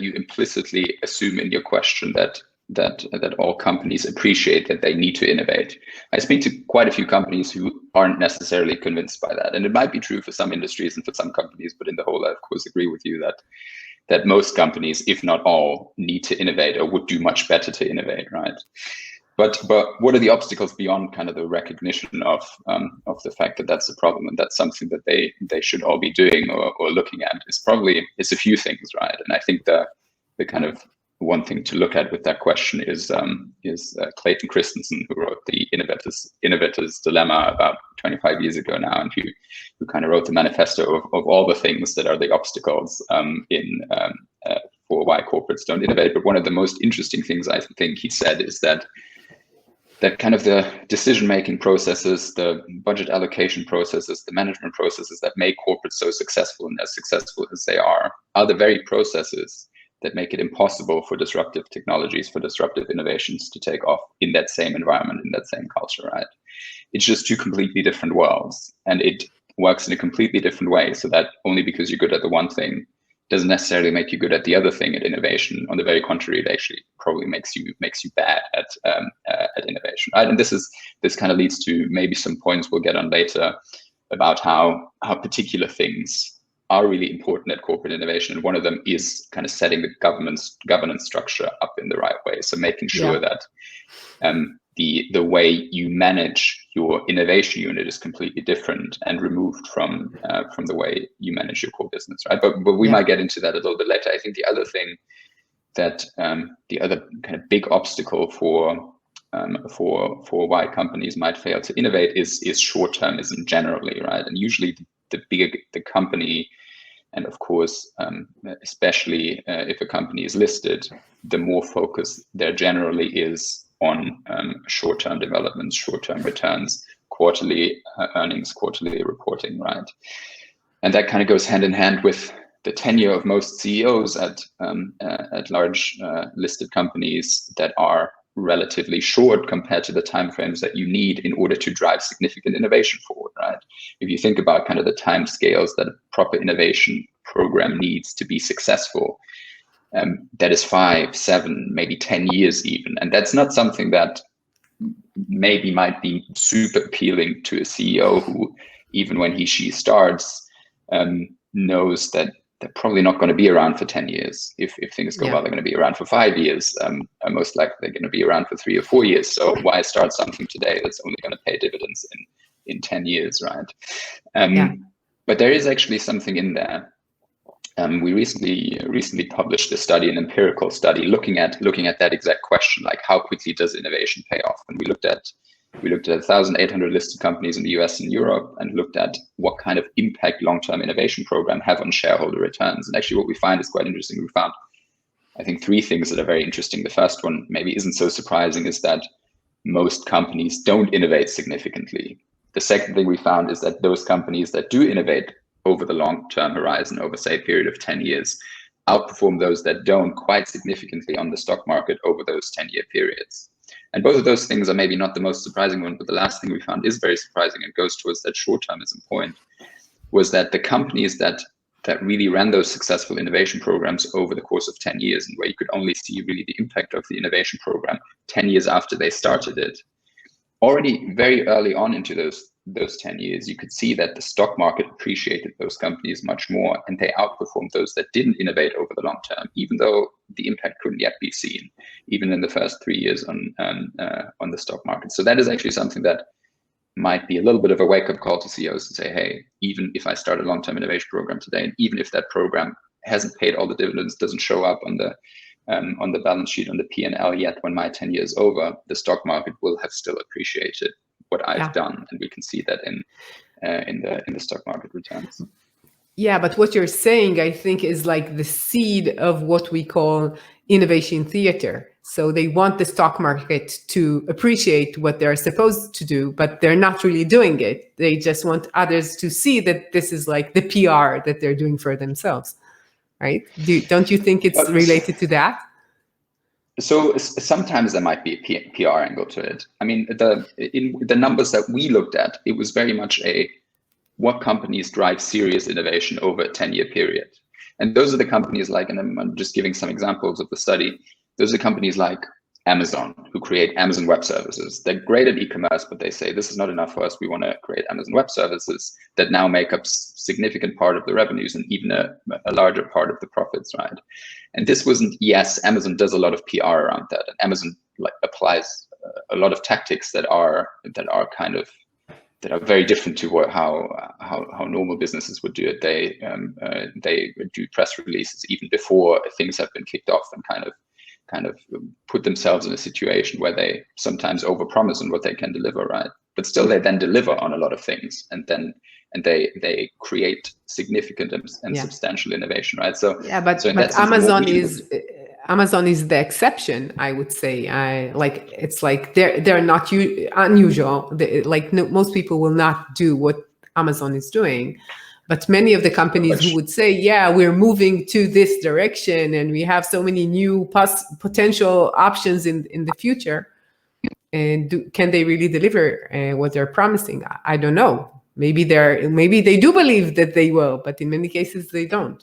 you implicitly assume in your question that all companies appreciate that they need to innovate. I speak to quite a few companies who aren't necessarily convinced by that. And it might be true for some industries and for some companies, but in the whole, I of course agree with you that most companies, if not all, need to innovate or would do much better to innovate, right? But what are the obstacles beyond kind of the recognition of the fact that that's a problem and that's something that they should all be doing or looking at? It's a few things, right? And I think the kind of one thing to look at with that question is Clayton Christensen, who wrote the Innovator's Dilemma about 25 years ago now, and who kind of wrote the manifesto of all the things that are the obstacles for why corporates don't innovate. But one of the most interesting things I think he said is that kind of the decision-making processes, the budget allocation processes, the management processes that make corporates so successful and as successful as they are the very processes that make it impossible for disruptive technologies, for disruptive innovations to take off in that same environment, in that same culture, right? It's just two completely different worlds, and it works in a completely different way. So that only because you're good at the one thing doesn't necessarily make you good at the other thing at innovation. On the very contrary, it actually probably makes you bad at innovation, right? And this kind of leads to maybe some points we'll get on later about how particular things are really important at corporate innovation. And one of them is kind of setting the governance structure up in the right way. So making sure that the way you manage your innovation unit is completely different and removed from the way you manage your core business, right? But we might get into that a little bit later. I think the other thing that the other kind of big obstacle for why companies might fail to innovate is short-termism generally, right? And usually the bigger the company, and of course, especially if a company is listed, the more focus there generally is on short-term developments, short-term returns, quarterly earnings, quarterly reporting, right? And that kind of goes hand in hand with the tenure of most CEOs at large listed companies that are relatively short compared to the timeframes that you need in order to drive significant innovation forward, right? If you think about kind of the time scales that a proper innovation program needs to be successful, that is 5, 7, maybe 10 years even. And that's not something that maybe might be super appealing to a CEO who, even when she starts, knows that they're probably not going to be around for 10 years. If things go well, they're going to be around for 5 years. Most likely they're going to be around for 3 or 4 years. So why start something today that's only going to pay dividends in 10 years, right? But there is actually something in there. We recently published a study, an empirical study, looking at that exact question, like how quickly does innovation pay off? And we looked at 1,800 listed companies in the US and Europe, and looked at what kind of impact long-term innovation program have on shareholder returns. And actually what we find is quite interesting. We found, I think, 3 things that are very interesting. The first one maybe isn't so surprising, is that most companies don't innovate significantly. The second thing we found is that those companies that do innovate over the long-term horizon, over say a period of 10 years, outperform those that don't quite significantly on the stock market over those 10-year periods. And both of those things are maybe not the most surprising one, but the last thing we found is very surprising and goes towards that short-termism point, was that the companies that really ran those successful innovation programs over the course of 10 years, and where you could only see really the impact of the innovation program 10 years after they started it, already very early on into those 10 years, you could see that the stock market appreciated those companies much more, and they outperformed those that didn't innovate over the long term, even though the impact couldn't yet be seen, even in the first 3 years on the stock market. So that is actually something that might be a little bit of a wake-up call to CEOs to say, hey, even if I start a long-term innovation program today, and even if that program hasn't paid all the dividends, doesn't show up on the balance sheet, on the P&L yet, when my 10 years over, the stock market will have still appreciated what I've done, and we can see that in the stock market returns. Yeah, but what you're saying, I think, is like the seed of what we call innovation theater. So they want the stock market to appreciate what they're supposed to do, but they're not really doing it. They just want others to see that this is like the PR that they're doing for themselves, right? Don't you think it's related to that? So sometimes there might be a PR angle to it. I mean, in the numbers that we looked at, it was very much what companies drive serious innovation over a 10-year period. And those are the companies like, and I'm just giving some examples of the study. Those are companies like Amazon, who create Amazon Web Services. They're great at e-commerce, but they say this is not enough for us. We want to create Amazon Web Services that now make up significant part of the revenues and even a larger part of the profits, right? And this wasn't, yes, Amazon does a lot of PR around that, and Amazon like applies a lot of tactics that are very different to how normal businesses would do it. They do press releases even before things have been kicked off, and kind of put themselves in a situation where they sometimes overpromise on what they can deliver, right? But still, they then deliver on a lot of things, and they create significant and substantial innovation, right? So yeah, but sense, Amazon is the exception, I would say. It's like they're not unusual. Most people will not do what Amazon is doing. But many of the companies who would say, yeah, we're moving to this direction and we have so many new potential options in the future, and can they really deliver what they're promising? I don't know. Maybe they do believe that they will, but in many cases they don't.